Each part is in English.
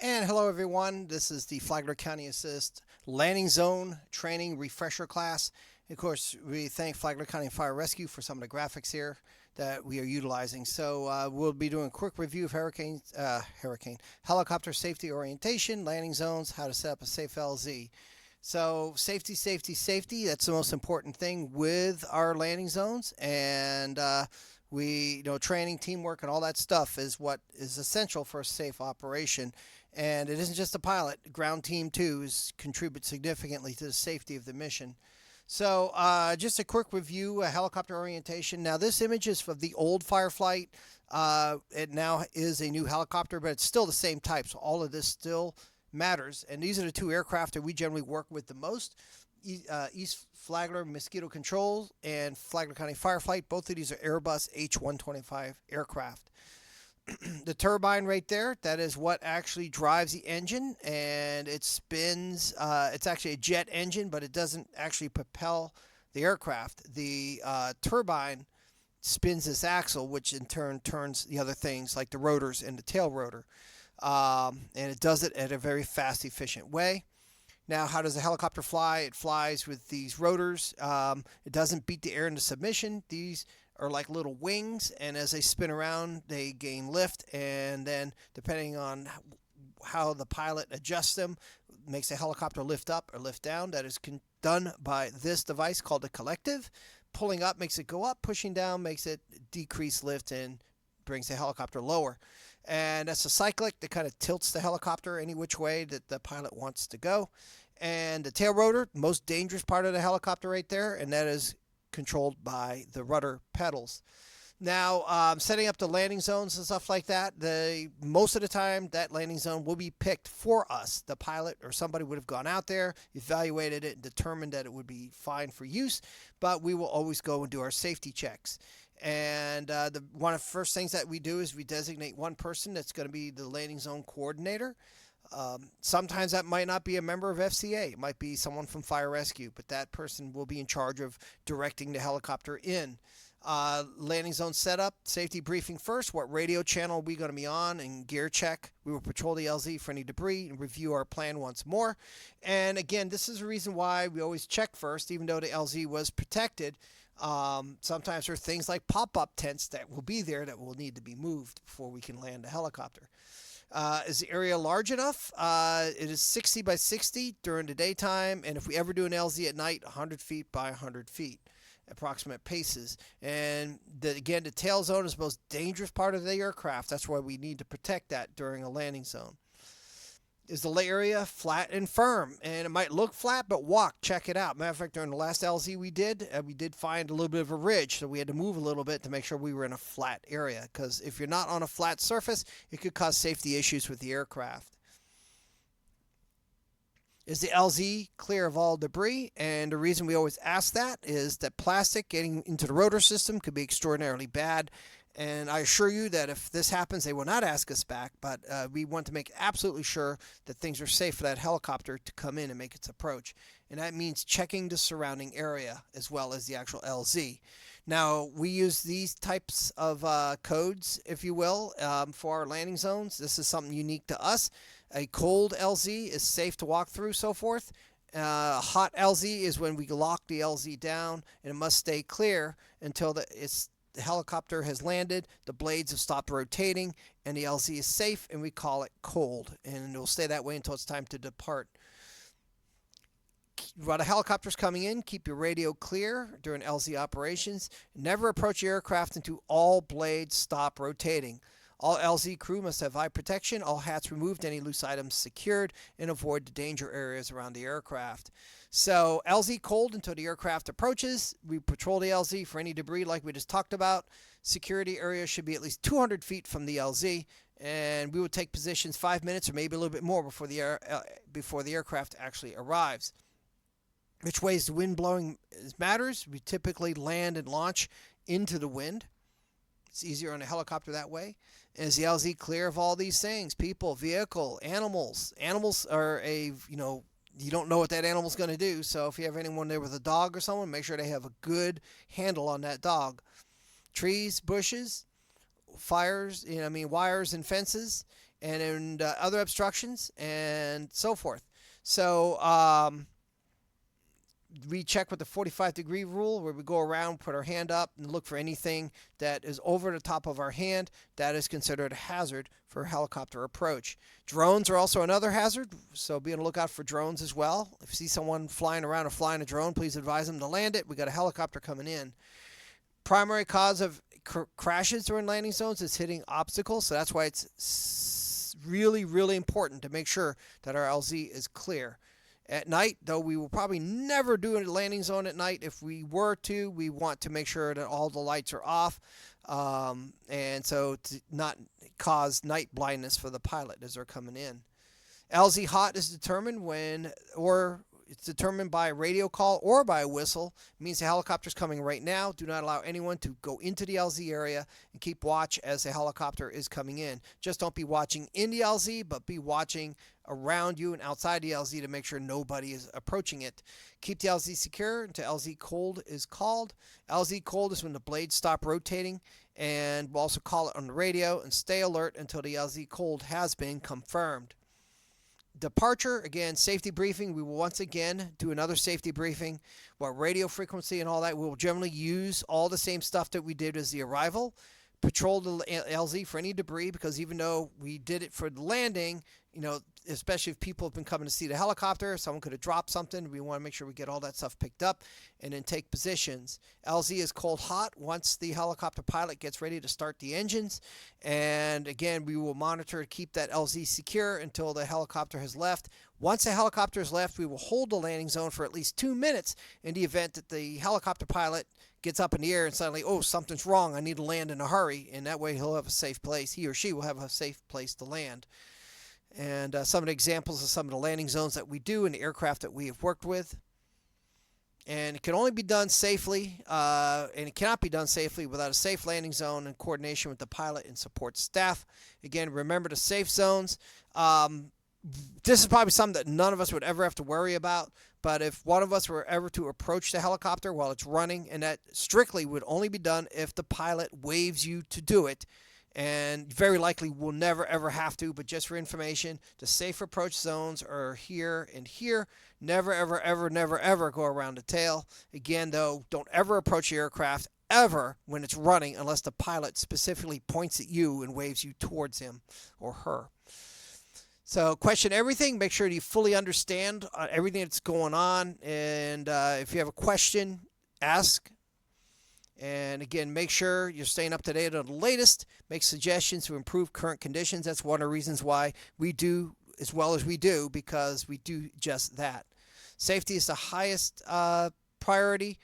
And hello, everyone. This is the Flagler County Assist Landing Zone Training Refresher class. Of course, we thank Flagler County Fire Rescue for some of the graphics here that we are utilizing. So we'll be doing a quick review of hurricane helicopter safety orientation, landing zones, how to set up a safe LZ. So safety, safety, safety. That's the most important thing with our landing zones, and training, teamwork, and all that stuff is what is essential for a safe operation. And it isn't just the pilot; ground team too contribute significantly to the safety of the mission. So just a quick review, helicopter orientation. Now this image is of the old Fireflight. It now is a new helicopter, but it's still the same type. So all of this still matters. And these are the two aircraft that we generally work with the most. East Flagler Mosquito Control and Flagler County Fireflight. Both of these are Airbus H125 aircraft. The turbine right there, that is what actually drives the engine, and it spins. It's actually a jet engine, but it doesn't actually propel the aircraft. The turbine spins this axle, which in turn turns the other things like the rotors and the tail rotor. And it does it at a very fast, efficient way. Now, how does a helicopter fly? It flies with these rotors. It doesn't beat the air into submission. These are like little wings, and as they spin around, they gain lift, and then depending on how the pilot adjusts them, makes a helicopter lift up or lift down. That is done by this device called a collective. Pulling up makes it go up, pushing down makes it decrease lift and brings the helicopter lower. And that's a cyclic that kind of tilts the helicopter any which way that the pilot wants to go. And the tail rotor, most dangerous part of the helicopter right there, and that is controlled by the rudder pedals. Now, setting up the landing zones and stuff like that, most of the time that landing zone will be picked for us. The pilot or somebody would have gone out there, evaluated it, and determined that it would be fine for use, but we will always go and do our safety checks. And one of the first things that we do is we designate one person that's going to be the landing zone coordinator. Sometimes that might not be a member of FCA. It might be someone from fire rescue, but that person will be in charge of directing the helicopter in. Landing zone setup, safety briefing first. What radio channel are we going to be on? And gear check. We will patrol the LZ for any debris and review our plan once more. And again, this is the reason why we always check first, even though the LZ was protected. Sometimes there are things like pop-up tents that will be there that will need to be moved before we can land a helicopter. Is the area large enough? It is 60 by 60 during the daytime, and if we ever do an LZ at night, 100 feet by 100 feet, approximate paces. And again, the tail zone is the most dangerous part of the aircraft. That's why we need to protect that during a landing zone. Is the area flat and firm? And it might look flat, but check it out. Matter of fact, during the last LZ we did find a little bit of a ridge, so we had to move a little bit to make sure we were in a flat area. Because if you're not on a flat surface, it could cause safety issues with the aircraft. Is the LZ clear of all debris? And the reason we always ask that is that plastic getting into the rotor system could be extraordinarily bad. And I assure you that if this happens, they will not ask us back, but we want to make absolutely sure that things are safe for that helicopter to come in and make its approach. And that means checking the surrounding area as well as the actual LZ. Now, we use these types of codes, if you will, for our landing zones. This is something unique to us. A cold LZ is safe to walk through, so forth. Hot LZ is when we lock the LZ down, and it must stay clear until the helicopter has landed, the blades have stopped rotating, and the LZ is safe, and we call it cold. And it will stay that way until it's time to depart. While the helicopter's coming in, keep your radio clear during LZ operations. Never approach your aircraft until all blades stop rotating. All LZ crew must have eye protection, all hats removed, any loose items secured, and avoid the danger areas around the aircraft. So LZ cold until the aircraft approaches. We patrol the LZ for any debris like we just talked about. Security area should be at least 200 feet from the LZ, and we will take positions 5 minutes or maybe a little bit more before the aircraft actually arrives. Which way is the wind blowing matters. We typically land and launch into the wind. It's easier on a helicopter that way. Is the LZ clear of all these things? People, vehicle, animals. Animals are you don't know what that animal's going to do. So if you have anyone there with a dog or someone, make sure they have a good handle on that dog. Trees, bushes, wires and fences. and other obstructions and so forth. So we check with the 45-degree rule, where we go around, put our hand up, and look for anything that is over the top of our hand. That is considered a hazard for helicopter approach. Drones are also another hazard, so be on the lookout for drones as well. If you see someone flying around or flying a drone, please advise them to land it. We got a helicopter coming in. Primary cause of crashes during landing zones is hitting obstacles, so that's why it's really, really important to make sure that our LZ is clear. At night, though, we will probably never do a landing zone at night. If we were to, we want to make sure that all the lights are off, and so to not cause night blindness for the pilot as they're coming in. LZ hot is determined it's determined by a radio call or by a whistle. It means the helicopter's coming right now. Do not allow anyone to go into the LZ area, and keep watch as the helicopter is coming in. Just don't be watching in the LZ, but be watching around you and outside the LZ to make sure nobody is approaching it. Keep the LZ secure until LZ cold is called. LZ cold is when the blades stop rotating, and we'll also call it on the radio, and stay alert until the LZ cold has been confirmed. Departure, again, safety briefing. We will once again do another safety briefing. What radio frequency and all that, we will generally use all the same stuff that we did as the arrival. Patrol the LZ for any debris, because even though we did it for the landing, especially if people have been coming to see the helicopter, someone could have dropped something. We want to make sure we get all that stuff picked up and then take positions. LZ is cold hot once the helicopter pilot gets ready to start the engines. And again, we will monitor to keep that LZ secure until the helicopter has left. Once the helicopter has left, we will hold the landing zone for at least 2 minutes in the event that the helicopter pilot gets up in the air and suddenly, oh, something's wrong, I need to land in a hurry. And that way he'll have a safe place. He or she will have a safe place to land. And some of the examples of some of the landing zones that we do in the aircraft that we have worked with. And it can only be done safely, and it cannot be done safely without a safe landing zone in coordination with the pilot and support staff. Again, remember the safe zones. This is probably something that none of us would ever have to worry about, but if one of us were ever to approach the helicopter while it's running, and that strictly would only be done if the pilot waves you to do it, and very likely will never ever have to, but just for information, the safe approach zones are here and here. Never ever ever never ever go around the tail. Again, though, don't ever approach the aircraft ever when it's running unless the pilot specifically points at you and waves you towards him or her. So question everything. Make sure you fully understand everything that's going on, and if you have a question, ask. And again, make sure you're staying up to date on the latest. Make suggestions to improve current conditions. That's one of the reasons why we do as well as we do, because we do just that. Safety is the highest priority.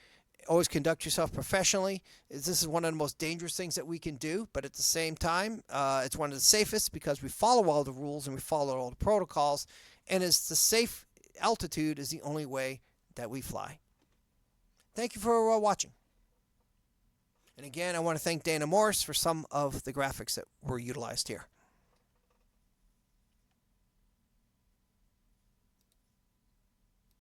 Always conduct yourself professionally. This is one of the most dangerous things that we can do, but at the same time, it's one of the safest because we follow all the rules and we follow all the protocols, and it's the safe altitude is the only way that we fly. Thank you for watching. And again, I want to thank Dana Morris for some of the graphics that were utilized here.